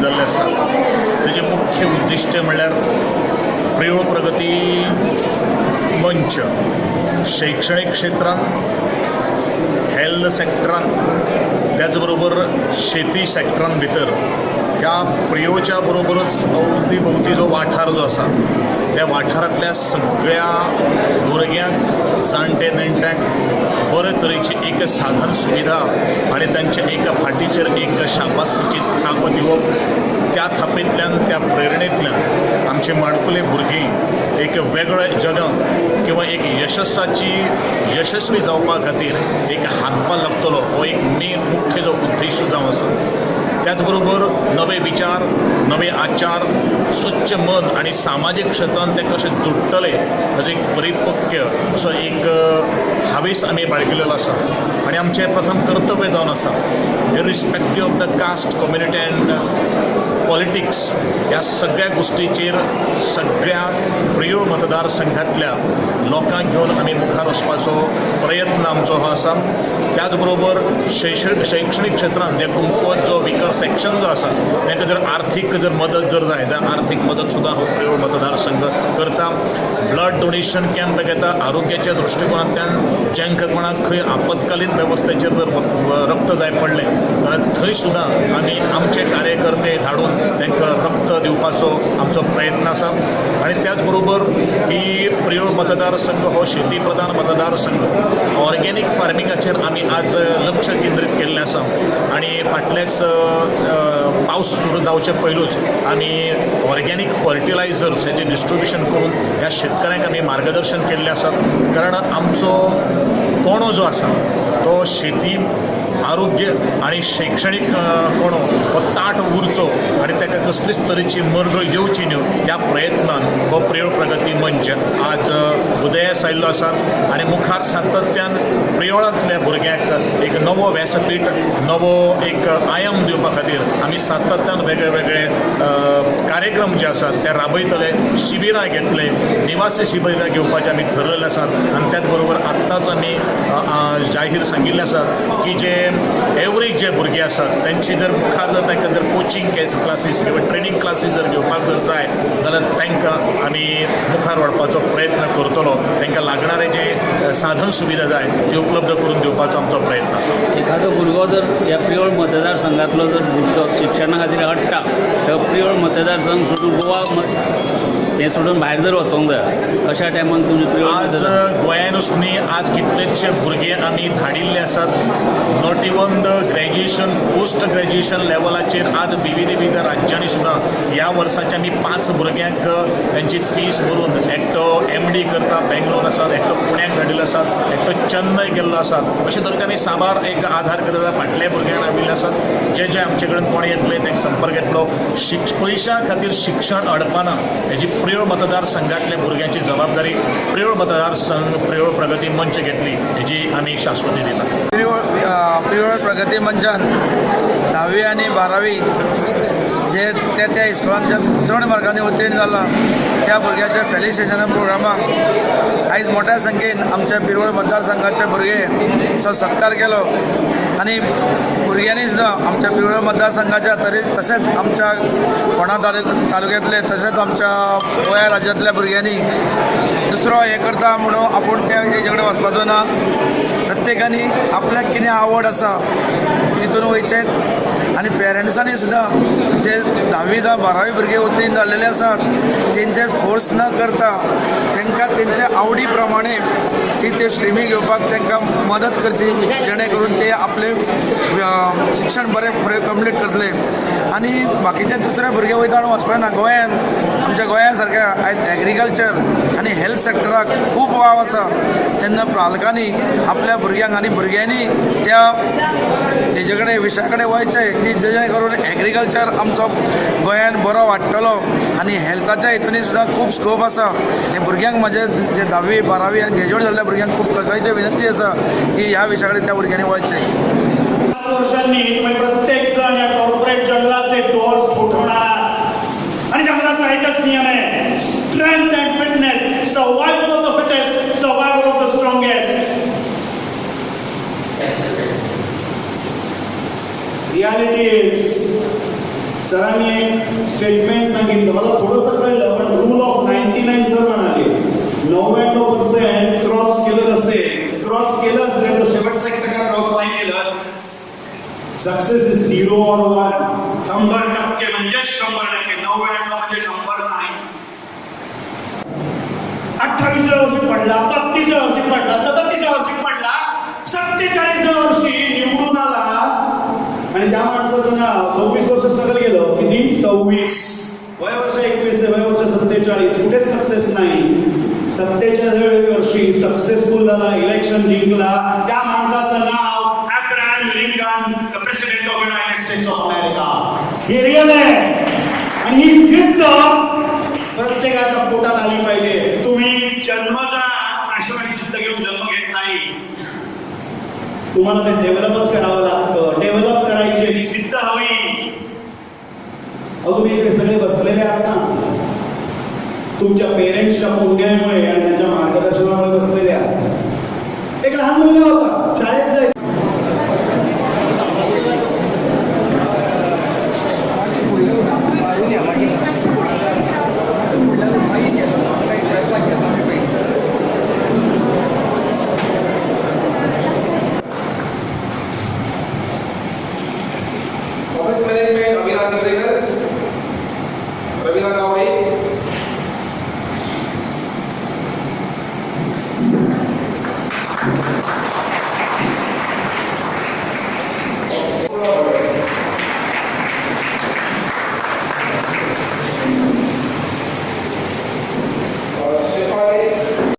जाल्ले आसा तेजे मुख्य उद्दिश्ट म्हणल्यार प्रियोळ प्रगती मंच शैक्षणिक क्षेत्रांत, हेल्थ सेक्टरांत, त्याच बरोबर शेती सेक्टरांत भितर ह्या प्रियोळच्या बरोबरच अवती भोवती जो वाठार जो आसा त्या वाठारांतल्या सगळ्या भुरग्यांक, जाणटे नेणट्यांक बरे तरेची एक साधन सुविधा आनी तांच्या एका फाटीचेर एक शाबासकीची थाप दिवप. त्या थापेंतल्यान, त्या प्रेरणेंतल्यान आमचे माणकुले भुरगीं एक वेगळ्या जगांत किंवा एक यशस्वी जावपा खातीर एक हातभार लागतलो हो एक मेन मुख्य जो उद्देश जावन आसा. त्याचबरोबर नवे विचार, नवे आचार, स्वच्छ मन आणि सामाजिक क्षेत्रांत ते कशे जोडटले हाचो एक परिपक्व असो एक हावेस आमी बाळगिल्लो आसा. आनी आमचें प्रथम कर्तव्य जावन आसा irrespective of the caste, community and politics ह्या सगळ्या गोष्टीचेर सगळ्या प्रियोळ मतदारसंघातल्या लोकांक घेवन आमी मुखार वचपाचो प्रयत्न आमचो हो आसा. त्याचबरोबर शैक्षणिक क्षेत्रांत जे कमकुवत जो विकर सेक्शन जो आसा तांकां जर आर्थीक जर मदत जर जाय जाल्यार आर्थीक मदत सुद्दां हो प्रियोळ मतदारसंघ करता. ब्लड डोनेशन कॅम्प घेता आरोग्याच्या दृश्टिकोनांतल्यान. जेंकां कोणाक खंय आपतकालीन वेवस्थेचेर जर रक्त जाय पडलें जाल्यार थंय सुद्दां आमी आमचे कार्यकर्ते धाडून तांकां रक्त दिवपाचो आमचो प्रयत्न आसा. आनी त्याच बरोबर ही प्रियोळ मतदारसंघ हो शेती प्रधान मतदारसंघ ऑर्गेनीक फार्मिंगाचेर आमी आज लक्ष केंद्रीत केल्लें आसा. आनी फाटलेच पावस सुरू जावचे पयलूच आमी ऑर्गेनीक फर्टिलायझर्स हेजें डिस्ट्रिब्युशन करून ह्या शेतकऱ्यांक आमी मार्गदर्शन केल्लें आसा. कारण आमचो कोणो जो आसा तो शेती, आरोग्य आणि शैक्षणिक कोणो हो ताट उरचो आनी ताका कसलीच तरेची मर्ग येवची न्हय ह्या प्रयत्नान हो प्रियोळ प्रगती मंच आज उदयास आयिल्लो आसा. आनी मुखार सातत्यान प्रियोळांतल्या भुरग्यांक एक नवो व्यासपीठ, नवो एक आयाम दिवपा खातीर आमी सातत्यान वेगळे वेगळे कार्यक्रम जे आसात ते राबयतले, शिबिरां घेतले, निवासी शिबिरां घेवपाचे आमी ठरयल्ले आसात. आनी त्याच बरोबर आत्ताच आमी जाहीर सांगिल्लें आसा की जे एवरेज जे भुरगे आसात तांची जर मुखार जर तांकां जर कोचिंग क्लासीस किंवा ट्रेनिंग क्लासीस जर घेवपाक जर जाय जाल्यार तांकां आमी मुखार व्हरपाचो प्रयत्न करतलो. तांकां लागणारे जे साधन सुविधा जाय ती उपलब्ध करून दिवपाचो आमचो प्रयत्न आसा. एखादो भुरगो जर ह्या प्रियोळ मतदारसंघातलो जर भुरगो शिक्षणा खातीर अडटा तर प्रियोळ मतदारसंघ सोडून गोवा हें सोडून भायर जर वचोंक जाय अशा टायमान तुमी प्रियोळ आज गोंयानूच न्ही आज कितलेशे भुरगे आमी धाडिल्ले आसात. Not even the graduation, post graduation लेवलाचेर आज विविध राज्यांनी सुद्दां ह्या वर्साच्या आमी 5 भुरग्यांक त्यांची फीस भरून एकटो MD करता बेंगलोर आसात, एकटो पुण्याक धाडिल्लो आसात, एकटो चेन्नय गेल्लो आसात. अशे तरेन आमी साबार एक आधार करता फाटल्या भुरग्यांक राविल्ले आसात. जे आमचे कडेन कोण येतले तांकां संपर्क येतलो. पयशा खातीर शिक्षण अडपाना हेजी प्रियोळ मतदारसंघातल्या भुरग्यांची जबाबदारी प्रियोळ मतदारसंघ प्रियोळ प्रगती मंच घेतली हेजी आमी शाश्वती दिता. प्रियोळ प्रगती मंचान 10वी आनी 12वी जे त्या इस्कॉलांत चड मार्कांनी उत्तीर्ण जाला त्या भुरग्याच्या फेलिसिटेशन प्रोग्रामाक आयज मोठ्या संख्येन आमच्या प्रियोळ मतदारसंघाचे भुरगे सत्कार केलो. आनी भुरग्यांनी सुद्दां आमच्या प्रियोळ मतदारसंघाच्या तशेंच आमच्या फोंडा तालुक्यांतले तशेंच आमच्या गोंया राज्यांतल्या भुरग्यांनी दुसरो हें करता म्हणून आपूण त्या हेजे कडेन वचपाचो ना. प्रत्येकानी आपल्याक कितें आवड आसा तितून वयचें. आनी पेरंट्सांनी सुद्दां जे 10वी जावं 12वी भुरगे उत्तीर्ण जाल्लेले आसात तेंचेर फोर्स न करता तांकां तेंच्या आवडी प्रमाणे ते स्ट्रिमी घेवपाक तांकां मदत करची जेणे करून ते आपले शिक्षण बरें कंप्लीट करतले. आनी बाकीचे दुसरे भुरगे वयता वचपाक ना. गोंयान आमच्या गोंया सारक्या आयज एग्रीकल्चर आनी हेल्थ सेक्टराक खूब वाव आसा. तेन्ना पालकांनी आपल्या भुरग्यांक आनी भुरग्यांनी त्या हेजे कडेन विशया कडेन वयचें की जेणे करून एग्रीकल्चर आमचो गोंयान बरो वाडटलो. आनी हेल्थाच्या हितूनी सुद्दां खूब स्कोप आसा. हे भुरग्यांक म्हजे जे 10वी 12वी आनी ग्रॅज्युएट जाल्ल्या भुरग्यांक खूब कळकळीची विनंती आसा की ह्या विशया कडेन त्या भुरग्यांनी वयचें. वर्षांनी प्रत्येक जण या कॉर्पोरेट जंगलाचे डोअर्स ठोठवणार आणि जंगलाचा एकच नियम आहे strength and fitness, survival of the fittest, survival of the strongest. Reality is सरांनी एक स्टेटमेंट सांगितलं, मला थोडंसं कळलं, पण रूल ऑफ 99 सर म्हणाले 99% क्रॉस केलं असेल, क्रॉस केलं असेल तर शेवटचा 1% क्रॉस नाही केलं, सक्सेस इज 0 or 1. 100% म्हणजे 100%, 99 म्हणजे 100 नाही. 28व्या वर्षी पडला, 32व्या वर्षी पडला, 37व्या वर्षी पडला, 47व्या वर्षी निवडून आला आणि त्या माणसाचं नाव 26 वर्ष स्ट्रगल केलं. किती? 26. वयवर्ष 21 आहे, वयवर्ष 47. कुठेच सक्सेस नाही. 47व्या वर्षी सक्सेसफुल झाला, इलेक्शन जिंकला. त्या माणसाचं नाव Abraham Lincoln, the president of United States of America. हे रिअल आहे आणि ही जिद्द प्रत्येकाच्या पोटात आली पाहिजे. तुम्ही जन्माच्या आशेवाणी जिद्द घेऊन जन्म घेत नाही, तुम्हाला ते डेव्हलपच करावं लागतं. डेव्हलप करायची ही जिद्द हवी. अहो तुम्ही इकडे सगळे बसलेले आहात ना, तुमच्या पेरेंट्सच्या पुण्यामुळे आणि त्यांच्या मार्गदर्शनामुळे बसलेले आहात. एक लहान मुलगा होता,